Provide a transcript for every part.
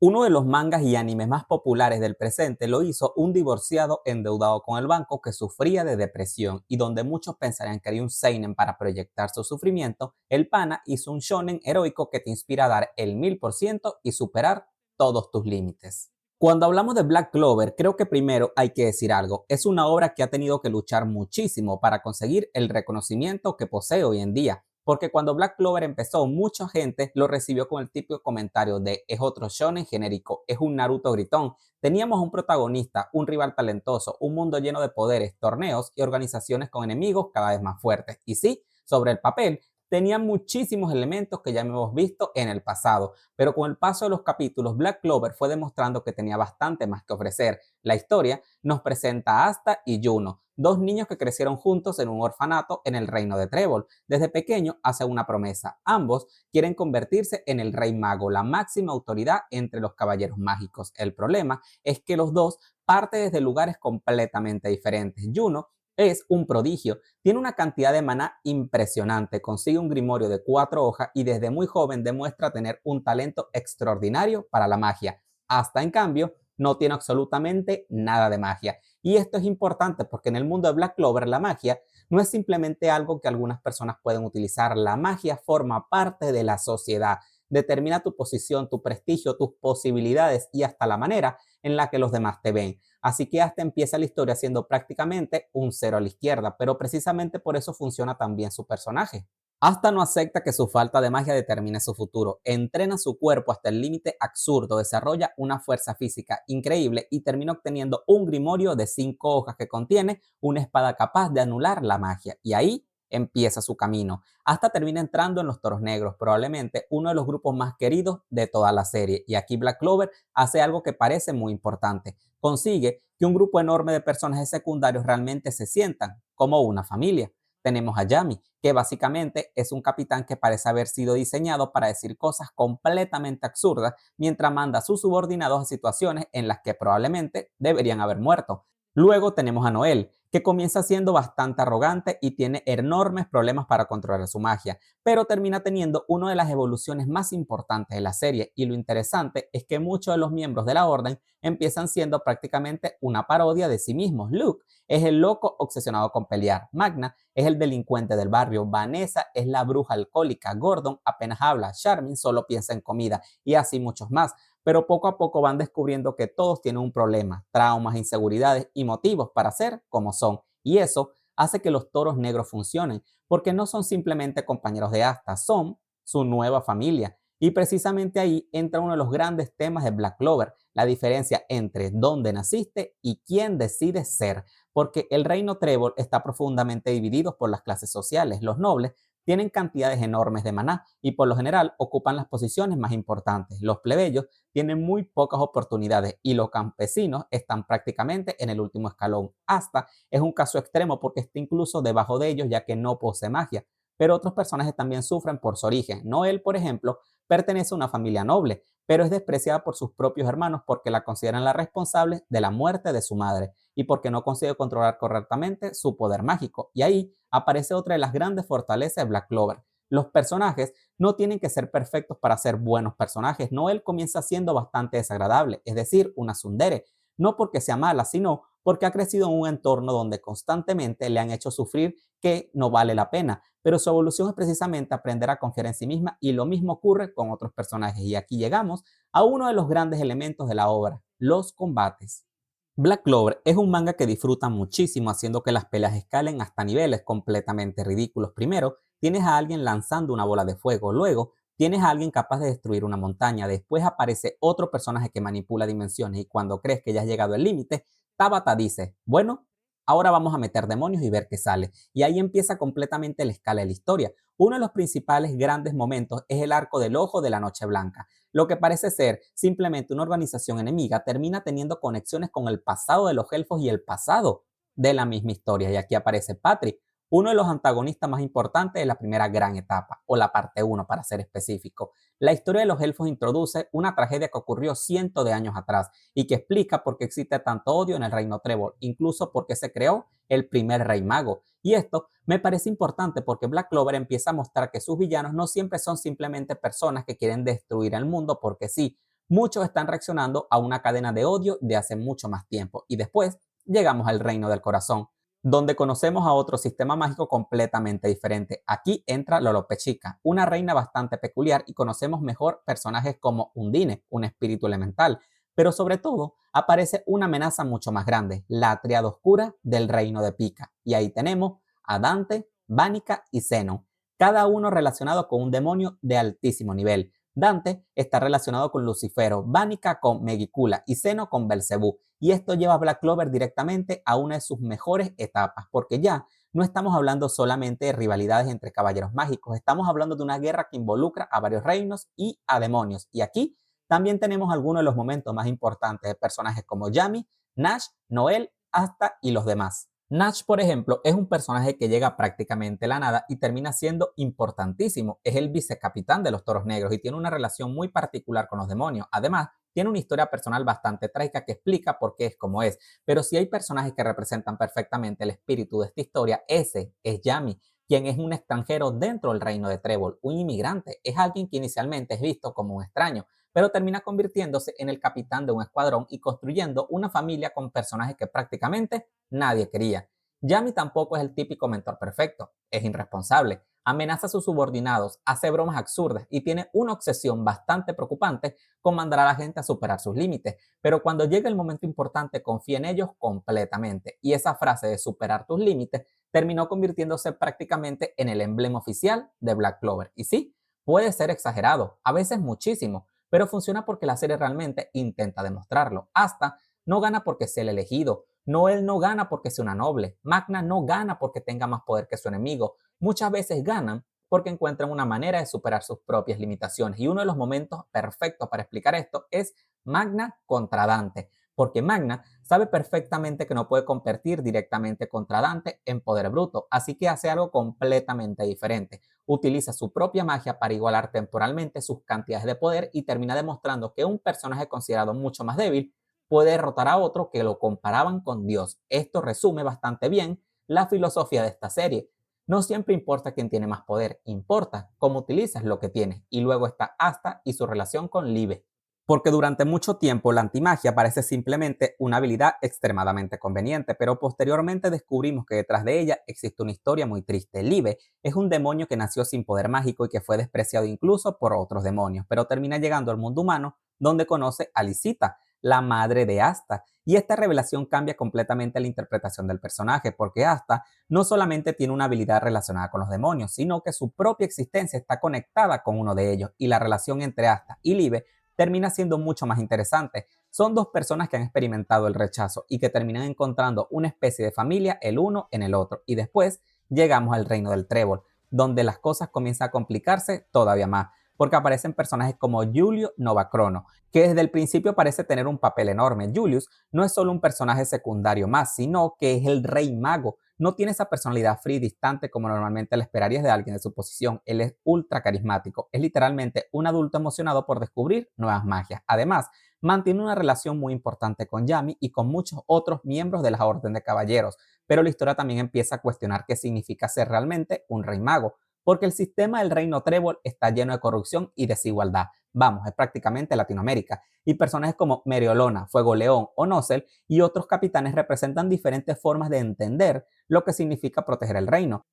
Uno de los mangas y animes más populares del presente lo hizo un divorciado endeudado con el banco que sufría de depresión y donde muchos pensarían que haría un seinen para proyectar su sufrimiento, el pana hizo un shonen heroico que te inspira a dar el 1000% y superar todos tus límites. Cuando hablamos de Black Clover, creo que primero hay que decir algo. Es una obra que ha tenido que luchar muchísimo para conseguir el reconocimiento que posee hoy en día. Porque cuando Black Clover empezó, mucha gente lo recibió con el típico comentario de es otro shonen genérico, es un Naruto gritón. Teníamos un protagonista, un rival talentoso, un mundo lleno de poderes, torneos y organizaciones con enemigos cada vez más fuertes. Y sí, sobre el papel, tenía muchísimos elementos que ya hemos visto en el pasado, pero con el paso de los capítulos, Black Clover fue demostrando que tenía bastante más que ofrecer. La historia nos presenta a Asta y Juno, dos niños que crecieron juntos en un orfanato en el reino de Trébol. Desde pequeño hacen una promesa. Ambos quieren convertirse en el rey mago, la máxima autoridad entre los caballeros mágicos. El problema es que los dos parten desde lugares completamente diferentes. Juno es un prodigio, tiene una cantidad de maná impresionante, consigue un grimorio de 4 hojas y desde muy joven demuestra tener un talento extraordinario para la magia. Hasta en cambio, no tiene absolutamente nada de magia. Y esto es importante porque en el mundo de Black Clover la magia no es simplemente algo que algunas personas pueden utilizar. La magia forma parte de la sociedad, determina tu posición, tu prestigio, tus posibilidades y hasta la manera en la que los demás te ven. Así que hasta empieza la historia siendo prácticamente un cero a la izquierda, pero precisamente por eso funciona tan bien su personaje. Asta no acepta que su falta de magia determine su futuro, entrena su cuerpo hasta el límite absurdo, desarrolla una fuerza física increíble y termina obteniendo un grimorio de 5 hojas que contiene una espada capaz de anular la magia. Y ahí empieza su camino. Asta termina entrando en los Toros Negros, probablemente uno de los grupos más queridos de toda la serie. Y aquí Black Clover hace algo que parece muy importante. Consigue que un grupo enorme de personajes secundarios realmente se sientan como una familia. Tenemos a Yami, que básicamente es un capitán que parece haber sido diseñado para decir cosas completamente absurdas mientras manda a sus subordinados a situaciones en las que probablemente deberían haber muerto. Luego tenemos a Noel, que comienza siendo bastante arrogante y tiene enormes problemas para controlar su magia, pero termina teniendo una de las evoluciones más importantes de la serie, y lo interesante es que muchos de los miembros de la orden empiezan siendo prácticamente una parodia de sí mismos. Luke es el loco obsesionado con pelear, Magna es el delincuente del barrio, Vanessa es la bruja alcohólica, Gordon apenas habla, Charmin solo piensa en comida y así muchos más. Pero poco a poco van descubriendo que todos tienen un problema, traumas, inseguridades y motivos para ser como son. Y eso hace que los toros negros funcionen, porque no son simplemente compañeros de asta, son su nueva familia. Y precisamente ahí entra uno de los grandes temas de Black Clover, la diferencia entre dónde naciste y quién decides ser, porque el reino Trébol está profundamente dividido por las clases sociales. Los nobles tienen cantidades enormes de maná y por lo general ocupan las posiciones más importantes. Los plebeyos tienen muy pocas oportunidades y los campesinos están prácticamente en el último escalón. Hasta es un caso extremo porque está incluso debajo de ellos ya que no posee magia. Pero otros personajes también sufren por su origen. Noel, por ejemplo, pertenece a una familia noble, pero es despreciada por sus propios hermanos porque la consideran la responsable de la muerte de su madre y porque no consigue controlar correctamente su poder mágico. Y ahí aparece otra de las grandes fortalezas de Black Clover. Los personajes no tienen que ser perfectos para ser buenos personajes. Noel comienza siendo bastante desagradable, es decir, una tsundere, no porque sea mala, sino porque ha crecido en un entorno donde constantemente le han hecho sufrir que no vale la pena. Pero su evolución es precisamente aprender a confiar en sí misma y lo mismo ocurre con otros personajes. Y aquí llegamos a uno de los grandes elementos de la obra, los combates. Black Clover es un manga que disfruta muchísimo haciendo que las peleas escalen hasta niveles completamente ridículos. Primero, tienes a alguien lanzando una bola de fuego, luego tienes a alguien capaz de destruir una montaña, después aparece otro personaje que manipula dimensiones y cuando crees que ya has llegado al límite, Tabata dice, bueno, ahora vamos a meter demonios y ver qué sale. Y ahí empieza completamente la escala de la historia. Uno de los principales grandes momentos es el arco del ojo de la Noche Blanca. Lo que parece ser simplemente una organización enemiga termina teniendo conexiones con el pasado de los elfos y el pasado de la misma historia. Y aquí aparece Patrick, uno de los antagonistas más importantes de la primera gran etapa, o la parte uno para ser específico. La historia de los elfos introduce una tragedia que ocurrió cientos de años atrás y que explica por qué existe tanto odio en el reino Trevor, incluso por qué se creó el primer rey mago. Y esto me parece importante porque Black Clover empieza a mostrar que sus villanos no siempre son simplemente personas que quieren destruir el mundo porque sí. muchos están reaccionando a una cadena de odio de hace mucho más tiempo. Y después llegamos al reino del corazón, donde conocemos a otro sistema mágico completamente diferente. Aquí entra Lolopechica, una reina bastante peculiar, y conocemos mejor personajes como Undine, un espíritu elemental, pero sobre todo aparece una amenaza mucho más grande, la Tríada Oscura del reino de Pica. Y ahí tenemos a Dante, Vánica y Zenon, cada uno relacionado con un demonio de altísimo nivel. Dante está relacionado con Lucifero, Vánica con Megicula y Zeno con Belcebú. Y esto lleva a Black Clover directamente a una de sus mejores etapas, porque ya no estamos hablando solamente de rivalidades entre caballeros mágicos, estamos hablando de una guerra que involucra a varios reinos y a demonios. Y aquí también tenemos algunos de los momentos más importantes de personajes como Yami, Nash, Noel, Asta y los demás. Nash, por ejemplo, es un personaje que llega prácticamente a la nada y termina siendo importantísimo. Es el vicecapitán de los Toros Negros y tiene una relación muy particular con los demonios. Además, tiene una historia personal bastante trágica que explica por qué es como es. Pero si hay personajes que representan perfectamente el espíritu de esta historia, ese es Yami, quien es un extranjero dentro del reino de Trébol, un inmigrante. Es alguien que inicialmente es visto como un extraño, pero termina convirtiéndose en el capitán de un escuadrón y construyendo una familia con personajes que prácticamente nadie quería. Yami tampoco es el típico mentor perfecto, es irresponsable, amenaza a sus subordinados, hace bromas absurdas y tiene una obsesión bastante preocupante con mandar a la gente a superar sus límites, pero cuando llega el momento importante confía en ellos completamente, y esa frase de superar tus límites terminó convirtiéndose prácticamente en el emblema oficial de Black Clover. Y sí, puede ser exagerado, a veces muchísimo, pero funciona porque la serie realmente intenta demostrarlo. Asta no gana porque sea el elegido, Noel no gana porque sea una noble, Magna no gana porque tenga más poder que su enemigo. Muchas veces ganan porque encuentran una manera de superar sus propias limitaciones. Y uno de los momentos perfectos para explicar esto es Magna contra Dante, porque Magna sabe perfectamente que no puede competir directamente contra Dante en poder bruto, así que hace algo completamente diferente. Utiliza su propia magia para igualar temporalmente sus cantidades de poder y termina demostrando que un personaje considerado mucho más débil puede derrotar a otro que lo comparaban con Dios. Esto resume bastante bien la filosofía de esta serie. No siempre importa quién tiene más poder, importa cómo utilizas lo que tienes. Y luego está Asta y su relación con Libe, porque durante mucho tiempo la antimagia parece simplemente una habilidad extremadamente conveniente, pero posteriormente descubrimos que detrás de ella existe una historia muy triste. Libe es un demonio que nació sin poder mágico y que fue despreciado incluso por otros demonios, pero termina llegando al mundo humano donde conoce a Lisita, la madre de Asta, y esta revelación cambia completamente la interpretación del personaje, porque Asta no solamente tiene una habilidad relacionada con los demonios, sino que su propia existencia está conectada con uno de ellos, y la relación entre Asta y Libe termina siendo mucho más interesante. Son dos personas que han experimentado el rechazo y que terminan encontrando una especie de familia el uno en el otro. Y después llegamos al reino del trébol, donde las cosas comienzan a complicarse todavía más, porque aparecen personajes como Julio Novacrono, que desde el principio parece tener un papel enorme. Julius no es solo un personaje secundario más, sino que es el rey mago. No tiene esa personalidad fría y distante como normalmente le esperarías de alguien de su posición. Él es ultra carismático. Es literalmente un adulto emocionado por descubrir nuevas magias. Además, mantiene una relación muy importante con Yami y con muchos otros miembros de la Orden de Caballeros. Pero la historia también empieza a cuestionar qué significa ser realmente un rey mago, porque el sistema del reino Trébol está lleno de corrupción y desigualdad. Vamos, es prácticamente Latinoamérica. Y personajes como Meriolona, Fuego León o Nozel y otros capitanes representan diferentes formas de entender lo que significa proteger el reino.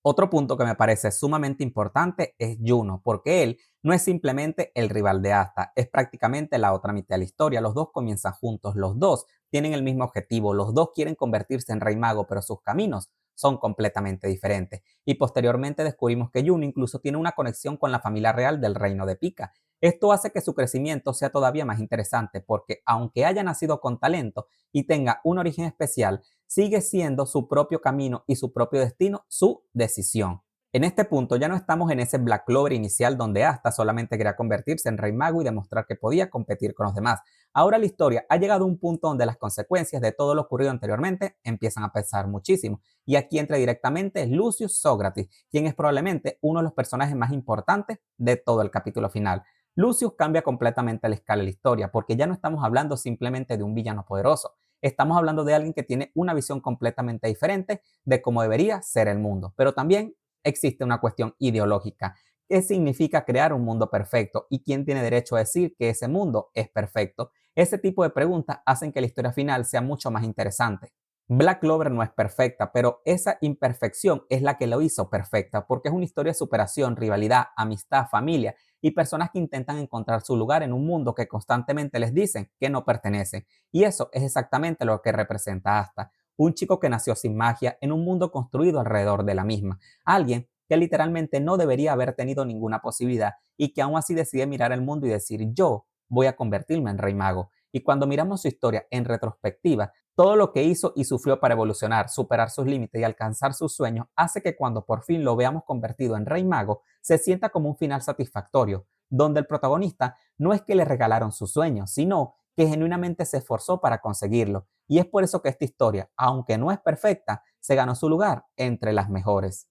Otro punto que me parece sumamente importante es Juno, porque él no es simplemente el rival de Asta, es prácticamente la otra mitad de la historia. Los dos comienzan juntos, los dos tienen el mismo objetivo, los dos quieren convertirse en rey mago, pero sus caminos son completamente diferentes. Y posteriormente descubrimos que Juno incluso tiene una conexión con la familia real del reino de Pica. Esto hace que su crecimiento sea todavía más interesante, porque aunque haya nacido con talento y tenga un origen especial, sigue siendo su propio camino y su propio destino su decisión. En este punto ya no estamos en ese Black Clover inicial donde Asta solamente quería convertirse en rey mago y demostrar que podía competir con los demás. Ahora la historia ha llegado a un punto donde las consecuencias de todo lo ocurrido anteriormente empiezan a pesar muchísimo. Y aquí entra directamente Lucius Sócrates, quien es probablemente uno de los personajes más importantes de todo el capítulo final. Lucius cambia completamente la escala de la historia, porque ya no estamos hablando simplemente de un villano poderoso. Estamos hablando de alguien que tiene una visión completamente diferente de cómo debería ser el mundo. Pero también existe una cuestión ideológica ¿Qué significa crear un mundo perfecto? ¿Y quién tiene derecho a decir que ese mundo es perfecto? Ese tipo de preguntas hacen que la historia final sea mucho más interesante. Black Clover no es perfecta, pero esa imperfección es la que lo hizo perfecta, porque es una historia de superación, rivalidad, amistad, familia y personas que intentan encontrar su lugar en un mundo que constantemente les dicen que no pertenecen. Y eso es exactamente lo que representa Asta, un chico que nació sin magia en un mundo construido alrededor de la misma, alguien que literalmente no debería haber tenido ninguna posibilidad y que aún así decide mirar el mundo y decir yo voy a convertirme en rey mago. Y cuando miramos su historia en retrospectiva, todo lo que hizo y sufrió para evolucionar, superar sus límites y alcanzar sus sueños hace que cuando por fin lo veamos convertido en Rey Mago, se sienta como un final satisfactorio, donde el protagonista no es que le regalaron sus sueños, sino que genuinamente se esforzó para conseguirlo. Y es por eso que esta historia, aunque no es perfecta, se ganó su lugar entre las mejores.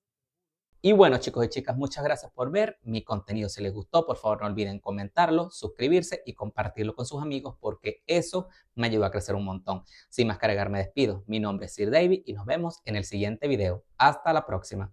Y bueno, chicos y chicas, muchas gracias por ver mi contenido. Si les gustó, por favor no olviden comentarlo, suscribirse y compartirlo con sus amigos porque eso me ayuda a crecer un montón. Sin más cargar, me despido. Mi nombre es Sir David y nos vemos en el siguiente video. Hasta la próxima.